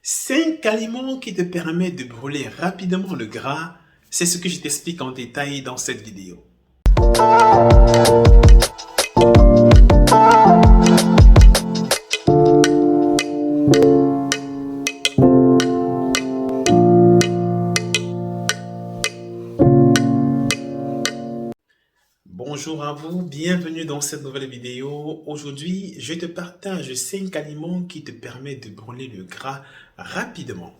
5 aliments qui te permettent de brûler rapidement le gras, c'est ce que je t'explique en détail dans cette vidéo. Bonjour à vous, bienvenue dans cette nouvelle vidéo. Aujourd'hui, je te partage 5 aliments qui te permettent de brûler le gras rapidement.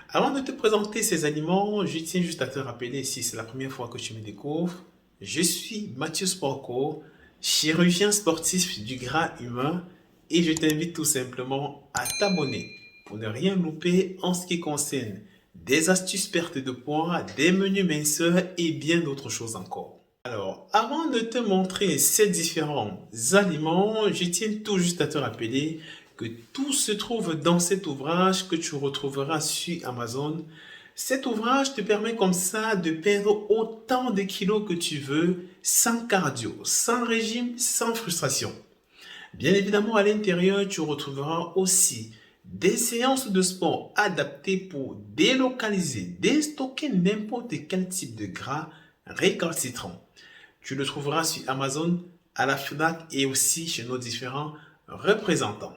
Avant de te présenter ces aliments, je tiens juste à te rappeler, si c'est la première fois que tu me découvres, je suis Mathieu Sportco, chirurgien sportif du gras humain et je t'invite tout simplement à t'abonner pour ne rien louper en ce qui concerne des astuces perte de poids, des menus minceurs et bien d'autres choses encore. Alors, avant de te montrer ces différents aliments, je tiens tout juste à te rappeler que tout se trouve dans cet ouvrage que tu retrouveras sur Amazon. Cet ouvrage te permet comme ça de perdre autant de kilos que tu veux, sans cardio, sans régime, sans frustration. Bien évidemment, à l'intérieur, tu retrouveras aussi des séances de sport adaptées pour délocaliser, déstocker n'importe quel type de gras récalcitrant. Tu le trouveras sur Amazon, à la FNAC et aussi chez nos différents représentants.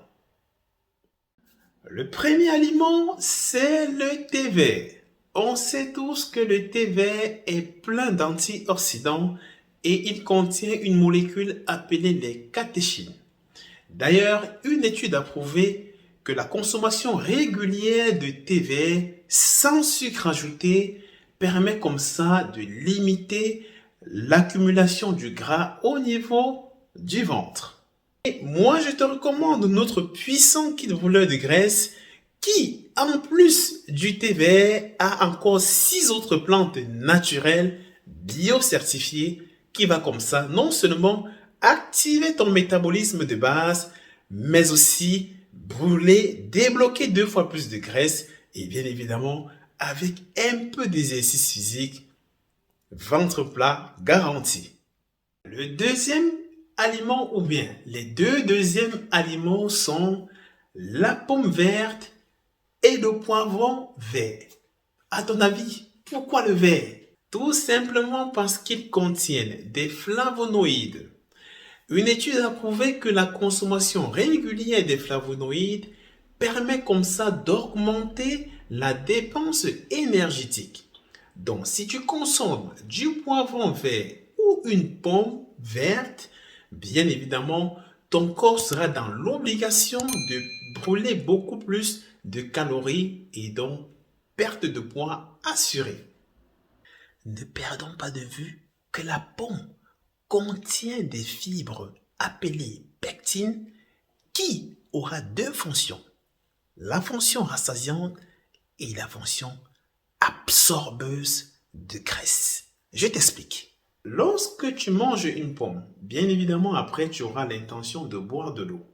Le premier aliment, c'est le thé vert. On sait tous que le thé vert est plein d'antioxydants et il contient une molécule appelée les catéchines. D'ailleurs, une étude a prouvé que la consommation régulière de thé vert sans sucre ajouté permet comme ça de limiter l'accumulation du gras au niveau du ventre. Et moi, je te recommande notre puissant kit brûleur de graisse qui, en plus du thé vert, a encore 6 autres plantes naturelles biocertifiées qui va comme ça non seulement activer ton métabolisme de base, mais aussi brûler, débloquer 2 fois plus de graisse et bien évidemment avec un peu d'exercice physique, ventre plat garanti. Le deuxième aliment ou bien les deux deuxièmes aliments sont la pomme verte et le poivron vert. À ton avis, pourquoi le vert? Tout simplement parce qu'ils contiennent des flavonoïdes. Une étude a prouvé que la consommation régulière des flavonoïdes permet comme ça d'augmenter la dépense énergétique. Donc, si tu consommes du poivron vert ou une pomme verte, bien évidemment, ton corps sera dans l'obligation de brûler beaucoup plus de calories et donc perte de poids assurée. Ne perdons pas de vue que la pomme contient des fibres appelées pectines qui aura 2 fonctions. La fonction rassasiante et la fonction absorbeuse de graisse. Je t'explique. Lorsque tu manges une pomme, bien évidemment après tu auras l'intention de boire de l'eau.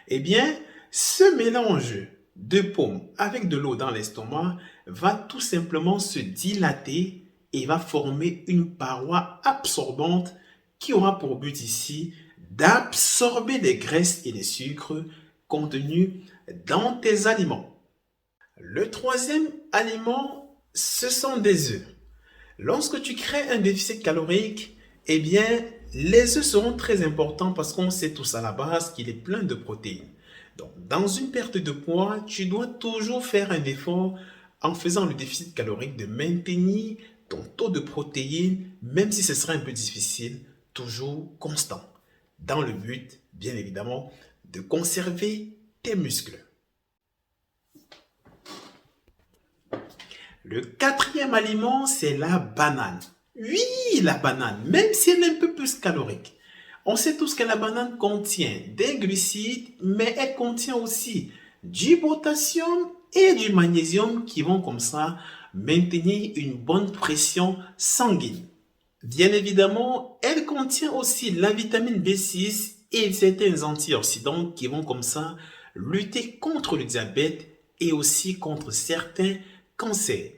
Eh bien, ce mélange de pommes avec de l'eau dans l'estomac va tout simplement se dilater et va former une paroi absorbante qui aura pour but ici d'absorber les graisses et les sucres contenus dans tes aliments. Le troisième aliment, ce sont des œufs. Lorsque tu crées un déficit calorique, eh bien, les œufs seront très importants parce qu'on sait tous à la base qu'il est plein de protéines. Donc, dans une perte de poids, tu dois toujours faire un effort en faisant le déficit calorique de maintenir ton taux de protéines, même si ce sera un peu difficile, toujours constant. Dans le but, bien évidemment, de conserver tes muscles. Le quatrième aliment, c'est la banane. Oui, la banane, même si elle est un peu plus calorique. On sait tous que la banane contient des glucides, mais elle contient aussi du potassium et du magnésium qui vont comme ça maintenir une bonne pression sanguine. Bien évidemment, elle contient aussi la vitamine B6 et certains antioxydants qui vont comme ça lutter contre le diabète et aussi contre certains cancers.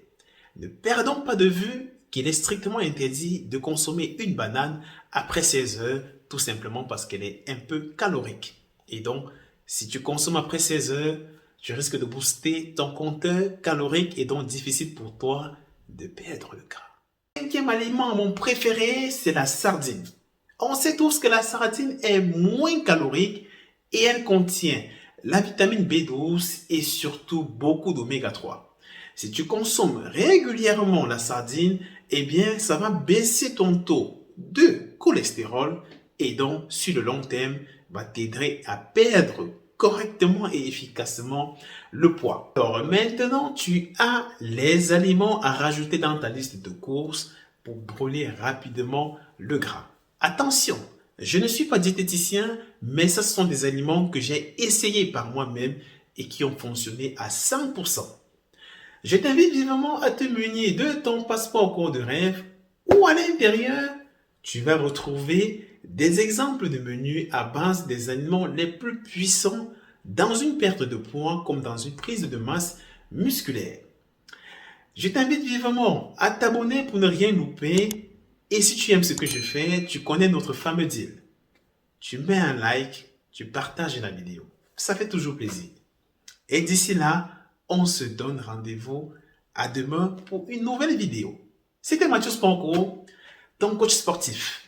Ne perdons pas de vue qu'il est strictement interdit de consommer une banane après 16 heures, tout simplement parce qu'elle est un peu calorique. Et donc, si tu consommes après 16 heures, tu risques de booster ton compteur calorique et donc difficile pour toi de perdre le gras. Cinquième aliment, mon préféré, c'est la sardine. On sait tous que la sardine est moins calorique et elle contient la vitamine B12 et surtout beaucoup d'oméga 3. Si tu consommes régulièrement la sardine, eh bien, ça va baisser ton taux de cholestérol et donc, sur le long terme, va t'aider à perdre correctement et efficacement le poids. Alors maintenant, tu as les aliments à rajouter dans ta liste de courses pour brûler rapidement le gras. Attention, je ne suis pas diététicien, mais ce sont des aliments que j'ai essayés par moi-même et qui ont fonctionné à 100%. Je t'invite vivement à te munir de ton passeport cours de rêve où à l'intérieur, tu vas retrouver des exemples de menus à base des aliments les plus puissants dans une perte de poids comme dans une prise de masse musculaire. Je t'invite vivement à t'abonner pour ne rien louper et si tu aimes ce que je fais, tu connais notre fameux deal. Tu mets un like, tu partages la vidéo. Ça fait toujours plaisir. Et d'ici là, on se donne rendez-vous à demain pour une nouvelle vidéo. C'était Mathieu Spanko, ton coach sportif.